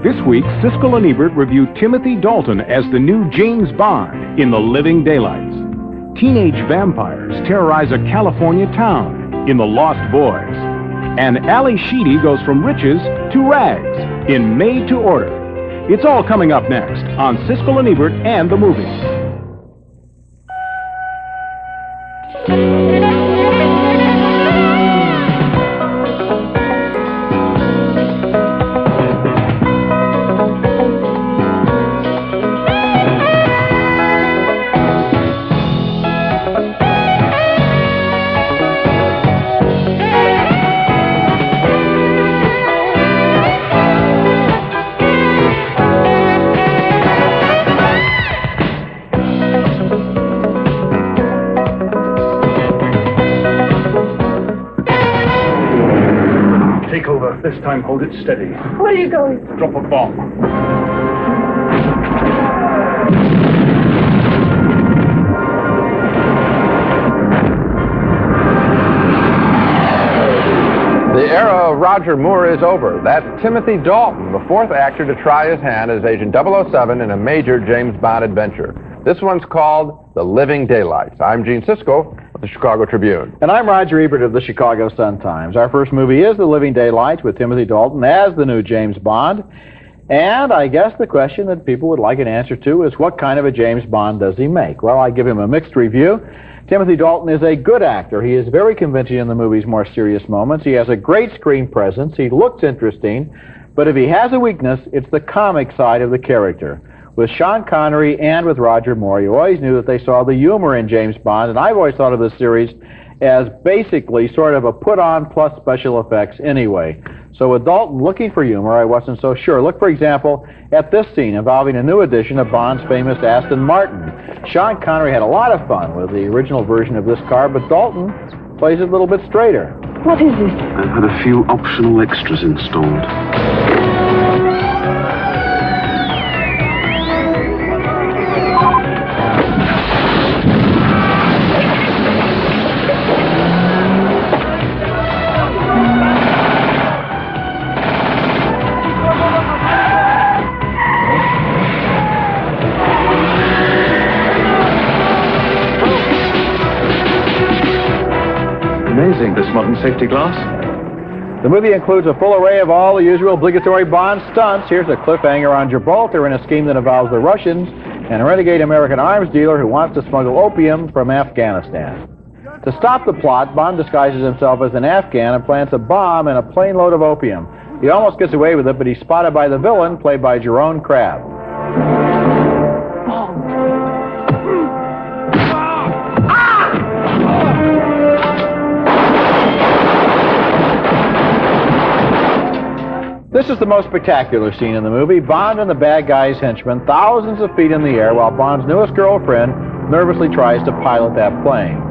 This week, Siskel and Ebert review Timothy Dalton as the new James Bond in The Living Daylights. Teenage vampires terrorize a California town in The Lost Boys. And Ali Sheedy goes from riches to rags in Made to Order. It's all coming up next on Siskel and Ebert and the Movies. This time, hold it steady. Where are you going? Drop a bomb. The era of Roger Moore is over. That's Timothy Dalton, the fourth actor to try his hand as Agent 007 in a major James Bond adventure. This one's called The Living Daylights. I'm Gene Siskel of the Chicago Tribune. And I'm Roger Ebert of the Chicago Sun-Times. Our first movie is The Living Daylights with Timothy Dalton as the new James Bond. And I guess the question that people would like an answer to is, what kind of a James Bond does he make? Well, I give him a mixed review. Timothy Dalton is a good actor. He is very convincing in the movie's more serious moments. He has a great screen presence. He looks interesting. But if he has a weakness, it's the comic side of the character. With Sean Connery and with Roger Moore, you always knew that they saw the humor in James Bond, and I've always thought of this series as basically sort of a put-on plus special effects anyway. So with Dalton looking for humor, I wasn't so sure. Look, for example, at this scene involving a new edition of Bond's famous Aston Martin. Sean Connery had a lot of fun with the original version of this car, but Dalton plays it a little bit straighter. What is this? I've had a few optional extras installed. Amazing, this modern safety glass. The movie includes a full array of all the usual obligatory Bond stunts. Here's a cliffhanger on Gibraltar in a scheme that involves the Russians and a renegade American arms dealer who wants to smuggle opium from Afghanistan. To stop the plot, Bond disguises himself as an Afghan and plants a bomb in a plane load of opium. He almost gets away with it, but he's spotted by the villain, played by Jerome Crabb. This is the most spectacular scene in the movie. Bond and the bad guy's henchman, thousands of feet in the air, while Bond's newest girlfriend nervously tries to pilot that plane.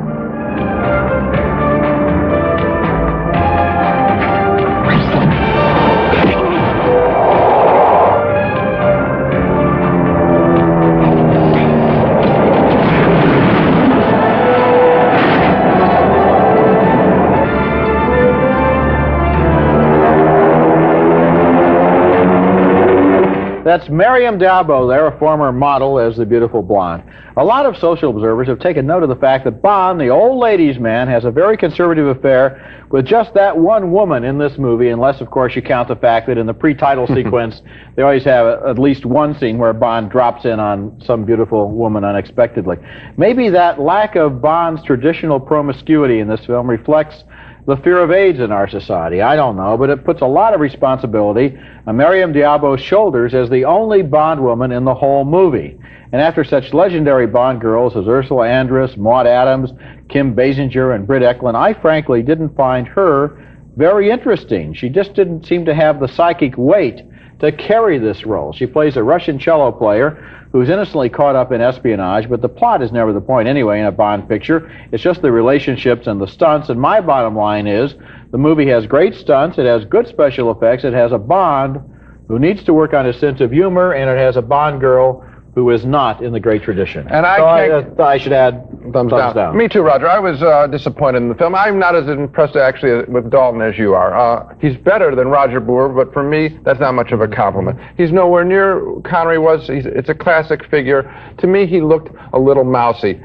That's Miriam Dabo there, a former model, as the beautiful blonde. A lot of social observers have taken note of the fact that Bond, the old ladies' man, has a very conservative affair with just that one woman in this movie, unless, of course, you count the fact that in the pre-title sequence, they always have at least one scene where Bond drops in on some beautiful woman unexpectedly. Maybe that lack of Bond's traditional promiscuity in this film reflects the fear of AIDS in our society. I don't know, but it puts a lot of responsibility on Miriam Diabo's shoulders as the only Bond woman in the whole movie. And after such legendary Bond girls as Ursula Andress, Maud Adams, Kim Basinger, and Britt Eklund, I frankly didn't find her very interesting. She just didn't seem to have the psychic weight to carry this role. She plays a Russian cello player who's innocently caught up in espionage, but the plot is never the point anyway in a Bond picture. It's just the relationships and the stunts, and my bottom line is the movie has great stunts, it has good special effects, it has a Bond who needs to work on his sense of humor, and it has a Bond girl who is not in the great tradition. And I should add, Thumbs down. Me too, Roger. I was disappointed in the film. I'm not as impressed actually with Dalton as you are. He's better than Roger Moore, but for me, that's not much of a compliment. He's nowhere near Connery was. It's a classic figure. To me, he looked a little mousy.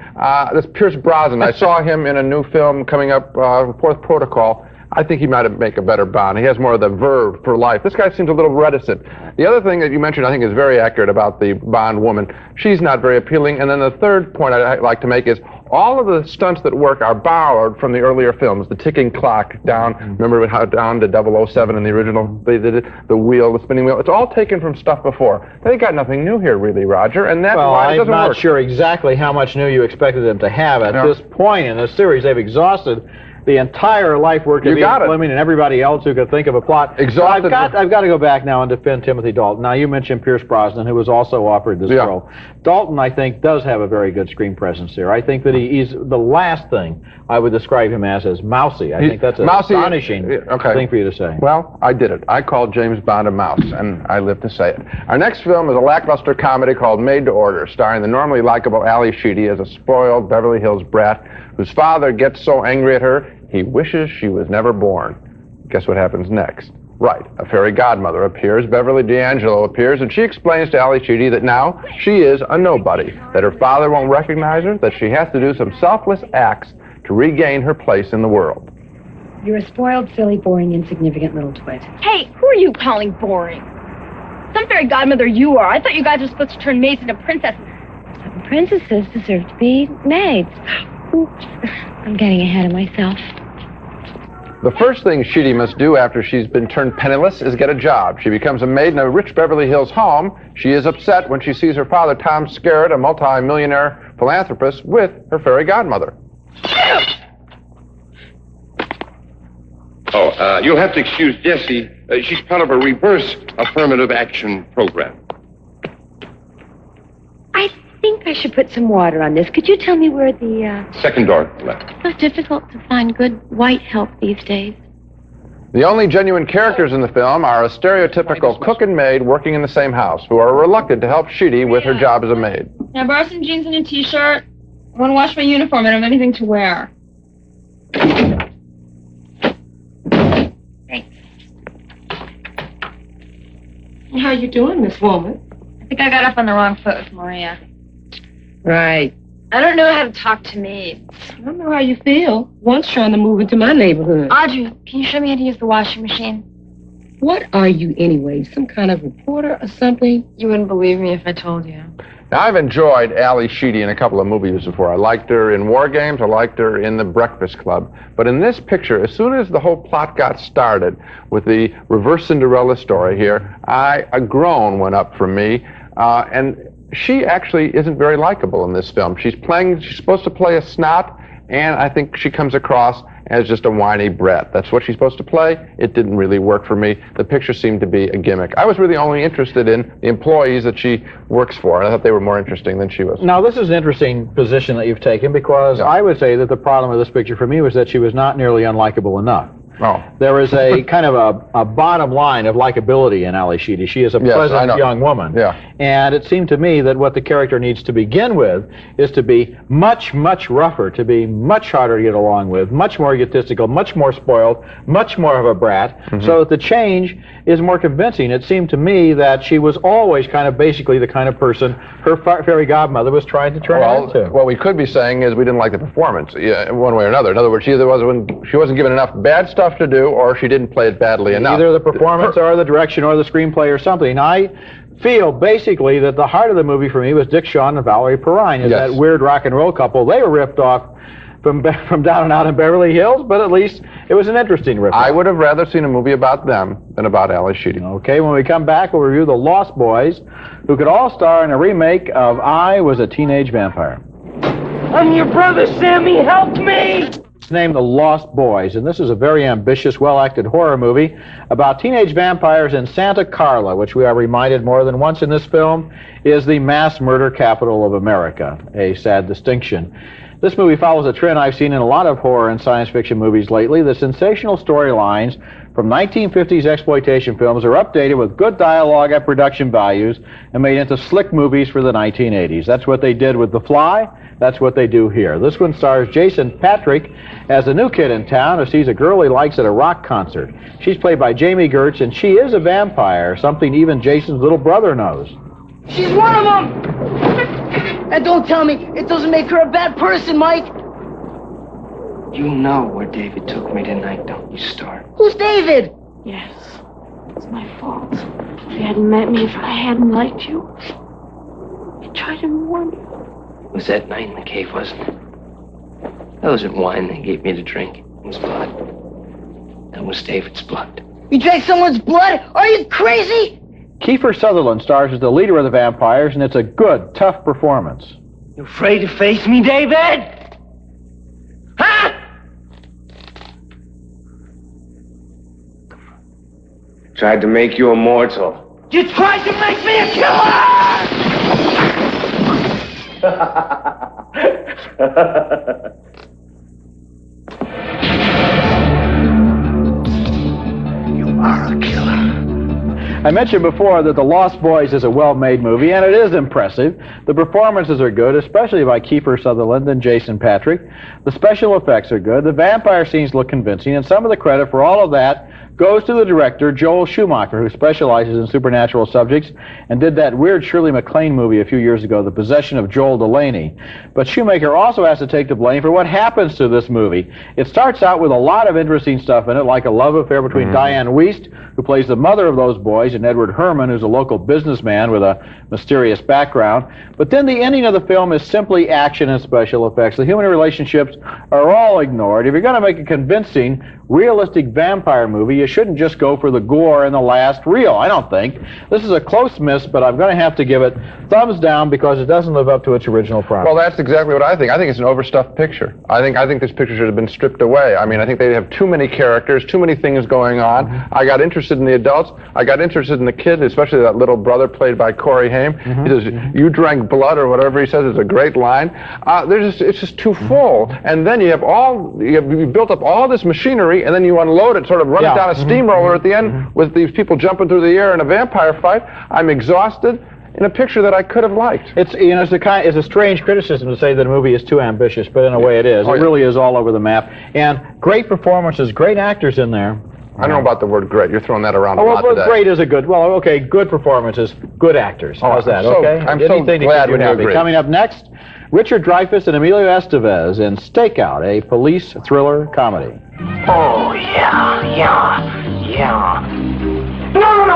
This Pierce Brosnan, I saw him in a new film coming up, Fourth Protocol. I think he might make a better Bond. He has more of the verve for life. This guy seems a little reticent. The other thing that you mentioned, I think, is very accurate about the Bond woman. She's not very appealing. And then the third point I'd like to make is all of the stunts that work are borrowed from the earlier films. The ticking clock down, remember how down to 007 in the original, they did it, the wheel, the spinning wheel. It's all taken from stuff before. They got nothing new here, really, Roger, and that's why it doesn't work. I'm not sure exactly how much new you expected them to have. At this point in the series, they've exhausted the entire life work of Ian Fleming and everybody else who could think of a plot. Exhausted. So I've got to go back now and defend Timothy Dalton. Now, you mentioned Pierce Brosnan, who was also offered this role. Dalton, I think, does have a very good screen presence there. I think that he's the last thing I would describe him as mousy. I think that's an astonishing thing for you to say. Well, I did it. I called James Bond a mouse, and I live to say it. Our next film is a lackluster comedy called Maid to Order, starring the normally likable Ali Sheedy as a spoiled Beverly Hills brat whose father gets so angry at her he wishes she was never born. Guess what happens next? Right, a fairy godmother appears, Beverly D'Angelo appears, and she explains to Ali Sheedy that now she is a nobody, that her father won't recognize her, that she has to do some selfless acts to regain her place in the world. You're a spoiled, silly, boring, insignificant little twit. Hey, who are you calling boring? Some fairy godmother you are. I thought you guys were supposed to turn maids into princesses. Some princesses deserve to be maids. Oops, I'm getting ahead of myself. The first thing Sheedy must do after she's been turned penniless is get a job. She becomes a maid in a rich Beverly Hills home. She is upset when she sees her father, Tom Skerritt, a multi-millionaire philanthropist, with her fairy godmother. Oh, you'll have to excuse Jessie. She's part of a reverse affirmative action program. I think I should put some water on this. Could you tell me where the, Second door left. It's so difficult to find good white help these days. The only genuine characters in the film are a stereotypical cook and maid working in the same house, who are reluctant to help Sheedy with her job as a maid. Now, borrow some jeans and a t-shirt. I want to wash my uniform. I don't have anything to wear. Thanks. How you doing, Miss Woman? I think I got off on the wrong foot with Maria. Right. I don't know how to talk to maids. I don't know how you feel. One's trying to move into my neighborhood. Audrey, can you show me how to use the washing machine? What are you anyway? Some kind of reporter or something? You wouldn't believe me if I told you. Now, I've enjoyed Ali Sheedy in a couple of movies before. I liked her in War Games. I liked her in The Breakfast Club. But in this picture, as soon as the whole plot got started with the reverse Cinderella story here, a groan went up from me. And she actually isn't very likable in this film. She's supposed to play a snot, and I think she comes across as just a whiny brat. That's what she's supposed to play. It didn't really work for me. The picture seemed to be a gimmick. I was really only interested in the employees that she works for. I thought they were more interesting than she was. Now, this is an interesting position that you've taken, because I would say that the problem with this picture for me was that she was not nearly unlikable enough. Oh. There is a kind of a bottom line of likability in Ali Sheedy. She is a pleasant young woman. Yeah. And it seemed to me that what the character needs to begin with is to be much, much rougher, to be much harder to get along with, much more egotistical, much more spoiled, much more of a brat, so that the change is more convincing. It seemed to me that she was always kind of basically the kind of person her fairy godmother was trying to turn her into. What we could be saying is we didn't like the performance, one way or another. In other words, she wasn't given enough bad stuff to do, or she didn't play it badly enough. Either the performance or the direction or the screenplay or something. I feel basically that the heart of the movie for me was Dick Shawn and Valerie Perrine, that weird rock and roll couple. They were ripped off from Down and Out in Beverly Hills, but at least it was an interesting rip. I would have rather seen a movie about them than about Ali Sheedy. Okay, when we come back, we'll review The Lost Boys, who could all star in a remake of I Was a Teenage Vampire. I'm your brother, Sammy. Help me! It's named The Lost Boys, and this is a very ambitious, well-acted horror movie about teenage vampires in Santa Carla, which we are reminded more than once in this film is the mass murder capital of America, a sad distinction. This movie follows a trend I've seen in a lot of horror and science fiction movies lately. The sensational storylines from 1950s exploitation films are updated with good dialogue and production values and made into slick movies for the 1980s. That's what they did with The Fly. That's what they do here. This one stars Jason Patric as a new kid in town who sees a girl he likes at a rock concert. She's played by Jamie Gertz, and she is a vampire, something even Jason's little brother knows. She's one of them! And don't tell me it doesn't make her a bad person, Mike. You know where David took me tonight, don't you, Star? Who's David? Yes, it's my fault. If you hadn't met me, if I hadn't liked you, I tried to warn you. It was that night in the cave, wasn't it? That wasn't wine they gave me to drink. It was blood. That was David's blood. You drank someone's blood? Are you crazy? Kiefer Sutherland stars as the leader of the vampires, and it's a good, tough performance. You afraid to face me, David? Huh? Tried to make you immortal. You tried to make me a killer! You are a killer. I mentioned before that The Lost Boys is a well-made movie, and it is impressive. The performances are good, especially by Kiefer Sutherland and Jason Patric. The special effects are good. The vampire scenes look convincing, and some of the credit for all of that goes to the director, Joel Schumacher, who specializes in supernatural subjects and did that weird Shirley MacLaine movie a few years ago, The Possession of Joel Delaney. But Schumacher also has to take the blame for what happens to this movie. It starts out with a lot of interesting stuff in it, like a love affair between Diane Wiest, who plays the mother of those boys, and Edward Herman, who's a local businessman with a mysterious background. But then the ending of the film is simply action and special effects. The human relationships are all ignored. If you're going to make a convincing, realistic vampire movie, you shouldn't just go for the gore in the last reel, I don't think. This is a close miss, but I'm going to have to give it thumbs down because it doesn't live up to its original promise. Well, that's exactly what I think. I think it's an overstuffed picture. I think this picture should have been stripped away. I mean, I think they have too many characters, too many things going on. I got interested in the adults. I got interested in the kid, especially that little brother played by Corey Haim. He says, "You drank blood," or whatever he says. It's a great line. It's just too full. And then you built up all this machinery, and then you unload it, sort of run it down a steamroller at the end with these people jumping through the air in a vampire fight. I'm exhausted in a picture that I could have liked. It's it's a strange criticism to say that a movie is too ambitious, but in a way it is. It really is all over the map. And great performances, great actors in there. I don't know about the word great. You're throwing that around a lot today. Great is a good, good performances, good actors. How's that, okay? I'm so glad when you agree. Coming up next, Richard Dreyfuss and Emilio Estevez in Stakeout, a police thriller comedy. Oh, yeah. No!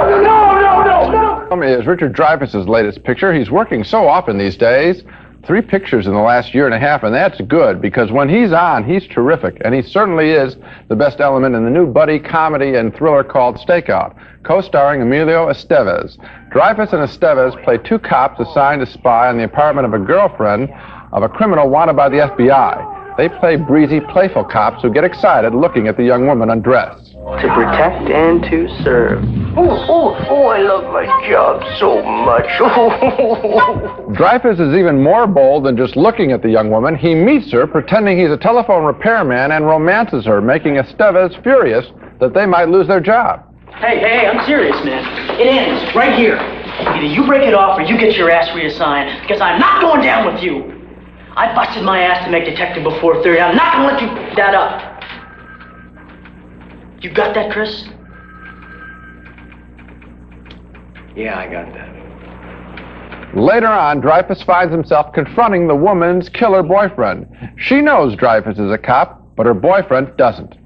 Is Richard Dreyfuss's latest picture. He's working so often these days. 3 pictures in the last year and a half, and that's good, because when he's on, he's terrific, and he certainly is the best element in the new buddy comedy and thriller called Stakeout, co-starring Emilio Estevez. Dreyfuss and Estevez play 2 cops assigned to spy on the apartment of a girlfriend of a criminal wanted by the FBI. They play breezy, playful cops who get excited looking at the young woman undressed. To protect and to serve. Oh, I love my job so much. Dreyfuss is even more bold than just looking at the young woman. He meets her, pretending he's a telephone repairman, and romances her, making Estevez furious that they might lose their job. Hey, I'm serious, man. It ends right here. Either you break it off or you get your ass reassigned, because I'm not going down with you. I busted my ass to make detective before 30. I'm not going to let you pick that up. You got that, Chris? Yeah, I got that. Later on, Dreyfuss finds himself confronting the woman's killer boyfriend. She knows Dreyfuss is a cop, but her boyfriend doesn't.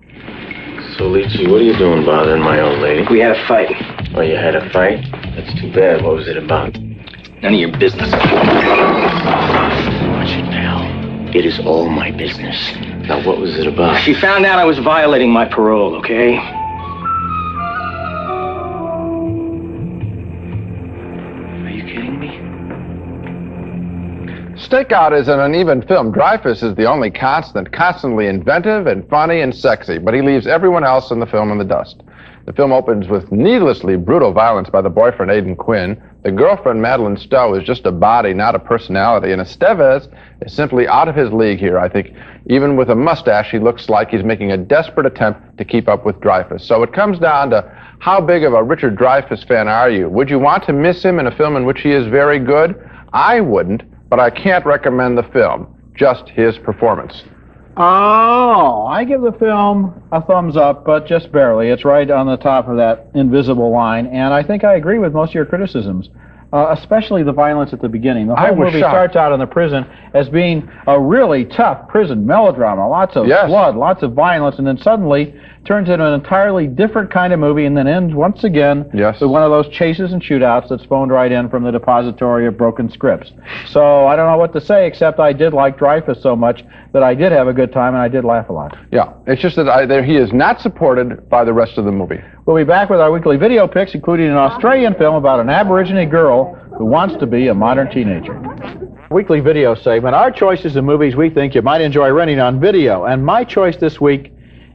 So, Leachy, what are you doing bothering my old lady? We had a fight. Oh, you had a fight? That's too bad. What was it about? None of your business. Watch it now. It is all my business. Now, what was it about? She found out I was violating my parole, okay? Are you kidding me? Stakeout is an uneven film. Dreyfuss is the only constant, constantly inventive and funny and sexy, but he leaves everyone else in the film in the dust. The film opens with needlessly brutal violence by the boyfriend, Aidan Quinn. The girlfriend, Madeline Stowe, is just a body, not a personality, and Estevez is simply out of his league here. I think even with a mustache, he looks like he's making a desperate attempt to keep up with Dreyfuss. So it comes down to how big of a Richard Dreyfuss fan are you? Would you want to miss him in a film in which he is very good? I wouldn't, but I can't recommend the film, just his performance. Oh, I give the film a thumbs up, but just barely. It's right on the top of that invisible line, and I think I agree with most of your criticisms, especially the violence at the beginning. The whole movie starts out in the prison as being a really tough prison melodrama, lots of blood, lots of violence, and then suddenly turns into an entirely different kind of movie and then ends once again with one of those chases and shootouts that's phoned right in from the depository of broken scripts. So I don't know what to say, except I did like Dreyfuss so much that I did have a good time and I did laugh a lot. Yeah, it's just that he is not supported by the rest of the movie. We'll be back with our weekly video picks, including an Australian film about an Aborigine girl who wants to be a modern teenager. Weekly video segment, our choices of movies we think you might enjoy renting on video. And my choice this week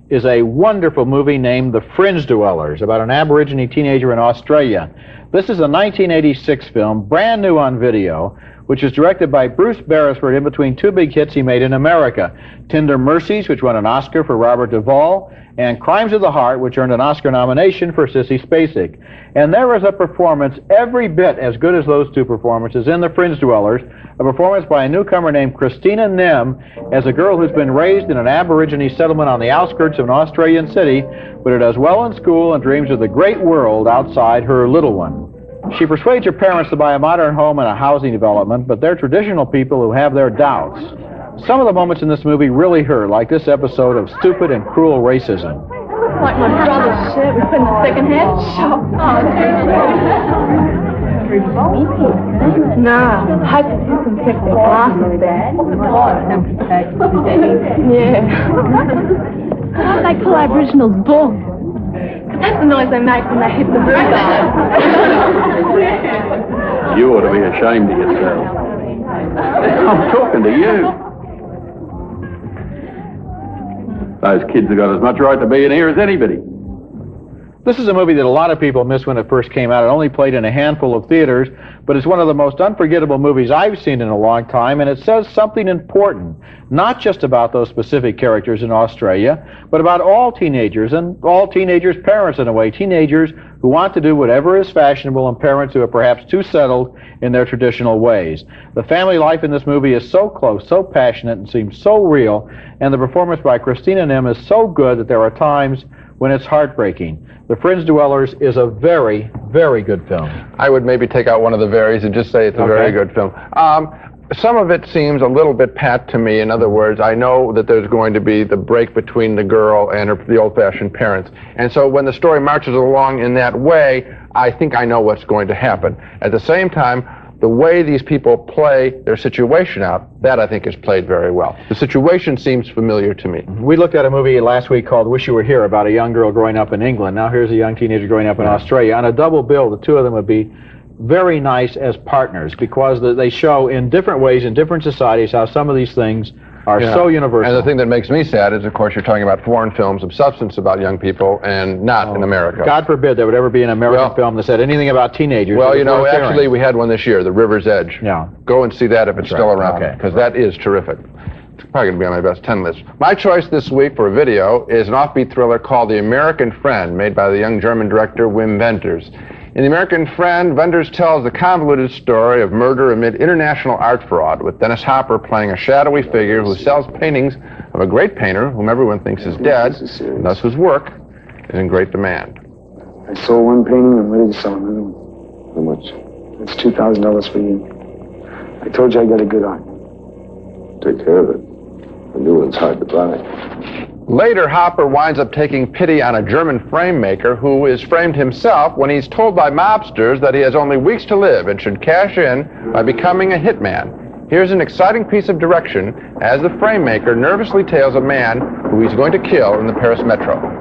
is a wonderful movie named The Fringe Dwellers, about an Aborigine teenager in Australia. This is a 1986 film, brand new on video, which is directed by Bruce Beresford in between two big hits he made in America, Tender Mercies, which won an Oscar for Robert Duvall, and Crimes of the Heart, which earned an Oscar nomination for Sissy Spacek. And there is a performance every bit as good as those two performances in The Fringe Dwellers, a performance by a newcomer named Christina Nem as a girl who's been raised in an Aborigine settlement on the outskirts of an Australian city, but who does well in school and dreams of the great world outside her little one. She persuades her parents to buy a modern home and a housing development, but they're traditional people who have their doubts. Some of the moments in this movie really hurt, like this episode of stupid and cruel racism. Like my brother's shirt we put in the second-hand shop. No, I hope you can pick the glasses there. Yeah. Why do they call Aboriginals bull? Because that's the noise they make when they hit the rhubarb. You ought to be ashamed of yourself. I'm talking to you. Those kids have got as much right to be in here as anybody. This is a movie that a lot of people missed when it first came out. It only played in a handful of theaters, but it's one of the most unforgettable movies I've seen in a long time, and it says something important, not just about those specific characters in Australia, but about all teenagers, and all teenagers' parents in a way, teenagers who want to do whatever is fashionable and parents who are perhaps too settled in their traditional ways. The family life in this movie is so close, so passionate, and seems so real, and the performance by Christina Nem is so good that there are times when it's heartbreaking. The Fringe Dwellers is a very, very good film. I would maybe take out one of the varies and just say it's a very good film. Some of it seems a little bit pat to me. In other words, I know that there's going to be the break between the girl and the old-fashioned parents. And so when the story marches along in that way, I think I know what's going to happen. At the same time, the way these people play their situation out, that I think is played very well. The situation seems familiar to me. We looked at a movie last week called Wish You Were Here about a young girl growing up in England. Now here's a young teenager growing up in Australia. On a double bill, the two of them would be very nice as partners because they show in different ways in different societies how some of these things are so universal. And the thing that makes me sad is, of course, you're talking about foreign films of substance about young people and not in America. God forbid there would ever be an American film that said anything about teenagers. Well, you know, actually we had one this year, The River's Edge. Yeah. Go and see that if it's still around, because that is terrific. It's probably going to be on my best 10 list. My choice this week for a video is an offbeat thriller called The American Friend, made by the young German director Wim Wenders. In The American Friend, Wenders tells the convoluted story of murder amid international art fraud, with Dennis Hopper playing a shadowy figure who sells paintings of a great painter whom everyone thinks is dead, and thus whose work is in great demand. I sold one painting, I'm ready to sell another one. How much? That's $2,000 for you. I told you I got a good eye. Take care of it. The new one's hard to buy. Later, Hopper winds up taking pity on a German frame maker who is framed himself when he's told by mobsters that he has only weeks to live and should cash in by becoming a hitman. Here's an exciting piece of direction as the frame maker nervously tails a man who he's going to kill in the Paris metro.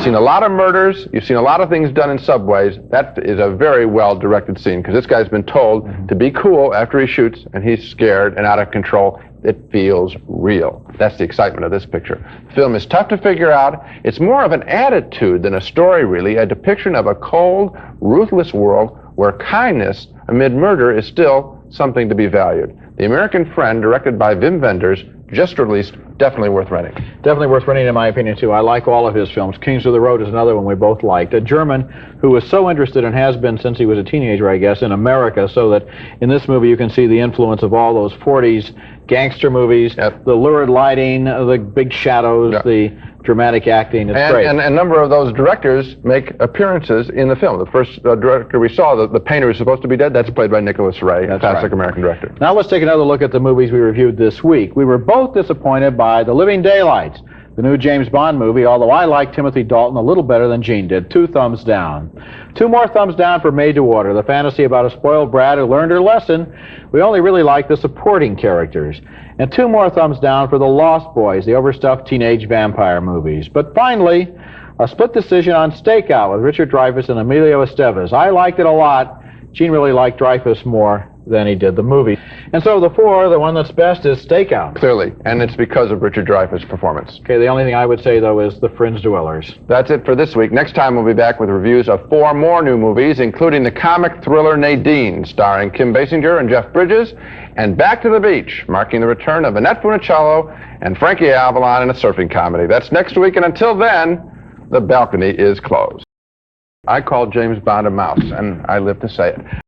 seen a lot of murders. You've seen a lot of things done in subways. That is a very well-directed scene, because this guy's been told to be cool after he shoots, and he's scared and out of control. It feels real. That's the excitement of this picture. The film is tough to figure out. It's more of an attitude than a story, really, a depiction of a cold, ruthless world where kindness amid murder is still something to be valued. The American Friend, directed by Wim Wenders, just released, definitely worth renting. Definitely worth renting, in my opinion, too. I like all of his films. Kings of the Road is another one we both liked. A German who was so interested, and has been since he was a teenager, I guess, in America, so that in this movie you can see the influence of all those 40s gangster movies, the lurid lighting, the big shadows, the dramatic acting. It's great. And a number of those directors make appearances in the film. The first director we saw, the painter who's supposed to be dead, that's played by Nicholas Ray, a classic American director. Now let's take another look at the movies we reviewed this week. We were both disappointed by The Living Daylights, the new James Bond movie, although I like Timothy Dalton a little better than Gene did. 2 thumbs down. 2 more thumbs down for Maid, the fantasy about a spoiled brat who learned her lesson. We only really like the supporting characters. And 2 more thumbs down for The Lost Boys, the overstuffed teenage vampire movies. But finally, a split decision on Stakeout with Richard Dreyfuss and Emilio Estevez. I liked it a lot. Gene really liked Dreyfuss more than he did the movie. And so the 4, the one that's best is Stakeout. Clearly, and it's because of Richard Dreyfuss' performance. Okay, the only thing I would say, though, is the Fringe Dwellers. That's it for this week. Next time we'll be back with reviews of 4 more new movies, including the comic thriller Nadine, starring Kim Basinger and Jeff Bridges, and Back to the Beach, marking the return of Annette Funicello and Frankie Avalon in a surfing comedy. That's next week, and until then, the balcony is closed. I call James Bond a mouse, and I live to say it.